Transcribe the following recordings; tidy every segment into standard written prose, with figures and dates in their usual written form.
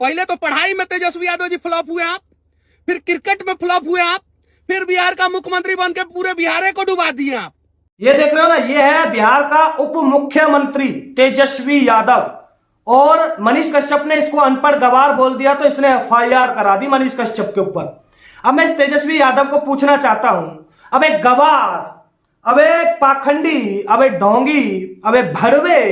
पहले तो पढ़ाई में तेजस्वी यादव जी फ्लॉप हुए आप, फिर क्रिकेट में फ्लॉप हुए आप, फिर बिहार का मुख्यमंत्री बन के पूरे बिहार को डुबा दिए आप। ये देख रहे हो ना, ये है बिहार का उप मुख्यमंत्री तेजस्वी यादव, और मनीष कश्यप ने इसको अनपढ़ गवार बोल दिया तो इसने एफआईआर करा दी मनीष कश्यप के ऊपर। अब मैं तेजस्वी यादव को पूछना चाहता हूं, अबे गवार, अबे पाखंडी, अबे ढोंगी, अबे भड़वे,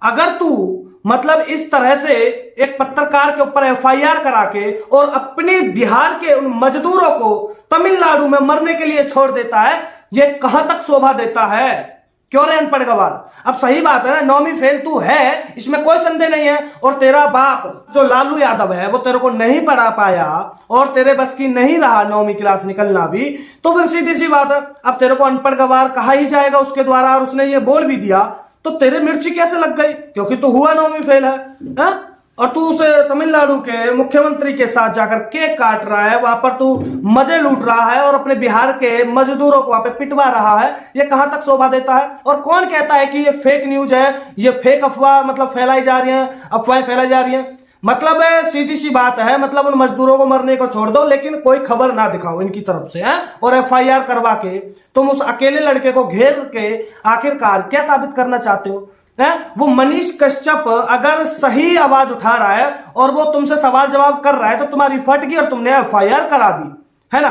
अगर तू मतलब इस तरह से एक पत्रकार के ऊपर एफआईआर करा के और अपने बिहार के उन मजदूरों को तमिलनाडु में मरने के लिए छोड़ देता है, ये कहां तक शोभा देता है? क्यों रे अनपढ़ गवार? अब सही बात है ना, 9वीं फेल तू है, इसमें कोई संदेह नहीं है। और तेरा बाप जो लालू यादव है वो तेरे को नहीं पढ़ा पाया और तेरे बस की नहीं रहा 9वीं क्लास निकलना भी, तो फिर सीधी सी बात है, अब तेरे को अनपढ़ गवार कहा ही जाएगा उसके द्वारा। और उसने ये बोल भी दिया तो तेरे मिर्ची कैसे लग गई? क्योंकि तू हुआ 9वीं फेल है, और तू उसे तमिलनाडु के मुख्यमंत्री के साथ जाकर केक काट रहा है, वहां पर तू मजे लूट रहा है और अपने बिहार के मजदूरों को वहां पे पिटवा रहा है। ये कहां तक शोभा देता है? और कौन कहता है कि ये फेक न्यूज है, ये फेक अफवाह मतलब फैलाई जा रही है, अफवाहें फैलाई जा रही है? मतलब सीधी सी बात है, मतलब उन मजदूरों को मरने को छोड़ दो लेकिन कोई खबर ना दिखाओ इनकी तरफ से, है? और एफआईआर करवा के तुम उस अकेले लड़के को घेर के आखिरकार क्या साबित करना चाहते हो? वो मनीष कश्यप अगर सही आवाज उठा रहा है और वो तुमसे सवाल जवाब कर रहा है तो तुम्हारी फट गई और तुमने एफआईआर करा दी, है ना?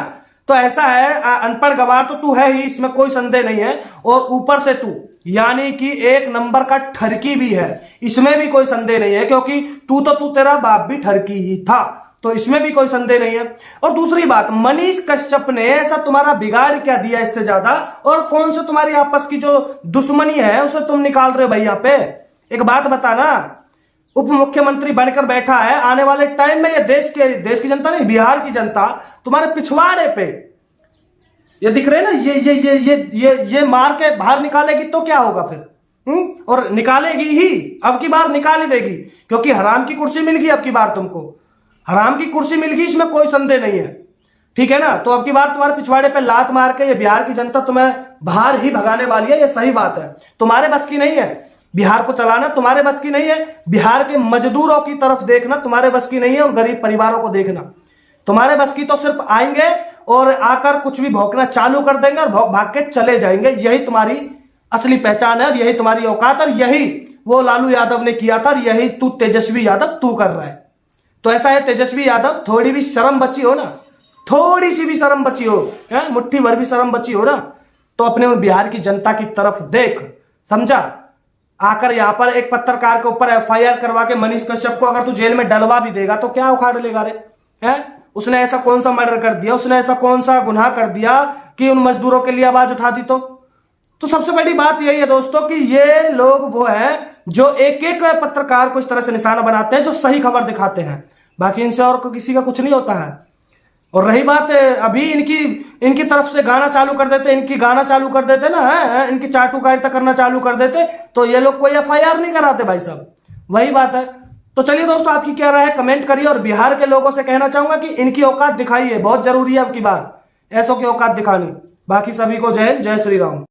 तो ऐसा है, अनपढ़ गवार तो तू है ही, इसमें कोई संदेह नहीं है। और ऊपर से तू यानी कि एक नंबर का ठरकी भी है, इसमें भी कोई संदेह नहीं है, क्योंकि तू तेरा बाप भी ठरकी ही था, तो इसमें भी कोई संदेह नहीं है। और दूसरी बात, मनीष कश्यप ने ऐसा तुम्हारा बिगाड़ क्या दिया इससे ज्यादा? और कौन से तुम्हारी आपस की जो दुश्मनी है उसे तुम निकाल रहे हो भाई यहाँ पे? एक बात बता ना, उप मुख्यमंत्री बनकर बैठा है, आने वाले टाइम में ये देश की जनता नहीं, बिहार की जनता तुम्हारे पिछवाड़े पे ये दिख रहे ना, ये मार के बाहर निकालेगी तो क्या होगा फिर? और निकालेगी ही, अब की बार निकाल ही देगी, क्योंकि हराम की कुर्सी मिल गई, अब की बार तुमको हराम की कुर्सी मिल गई, इसमें कोई संदेह नहीं है, ठीक है ना? तो अब की बार तुम्हारे पिछवाड़े पे लात मार के ये बिहार की जनता तुम्हें बाहर ही भगाने वाली है, ये सही बात है। तुम्हारे बस की नहीं है बिहार को चलाना, तुम्हारे बस की नहीं है बिहार के मजदूरों की तरफ देखना, तुम्हारे बस की नहीं है और गरीब परिवारों को देखना। तुम्हारे बस की तो सिर्फ आएंगे और आकर कुछ भी भौंकना चालू कर देंगे और भौंक भाग के चले जाएंगे। यही तुम्हारी असली पहचान है और यही तुम्हारी औकात, और यही वो लालू यादव ने किया था और यही तू तेजस्वी यादव तू कर रहा है। तो ऐसा है तेजस्वी यादव, थोड़ी भी शर्म बची हो ना, थोड़ी सी भी शर्म बची हो, मुट्ठी भर भी शर्म बची हो ना, तो अपने उन बिहार की जनता की तरफ देख, समझा? आकर यहां पर एक पत्रकार के ऊपर एफआईआर करवा के मनीष कश्यप को अगर तू जेल में डलवा भी देगा तो क्या उखाड़ लेगा रे? उसने ऐसा कौन सा मर्डर कर दिया, उसने ऐसा कौन सा गुनाह कर दिया कि उन मजदूरों के लिए आवाज उठा दी? तो सबसे बड़ी बात यही है दोस्तों कि ये लोग वो हैं जो एक एक पत्रकार को इस तरह से निशाना बनाते हैं जो सही खबर दिखाते हैं, बाकी इनसे और किसी का कुछ नहीं होता है। और रही बात अभी इनकी तरफ से गाना चालू कर देते, इनकी गाना चालू कर देते ना, है इनकी चाटुकारिता करना चालू कर देते तो ये लोग कोई एफआईआर नहीं कराते भाई साहब, वही बात है। तो चलिए दोस्तों, आपकी क्या राय है कमेंट करिए, और बिहार के लोगों से कहना चाहूंगा कि इनकी औकात दिखाइए, बहुत जरूरी है अब की बार ऐसों की औकात दिखानी। बाकी सभी को जय हिंद, जय श्री राम।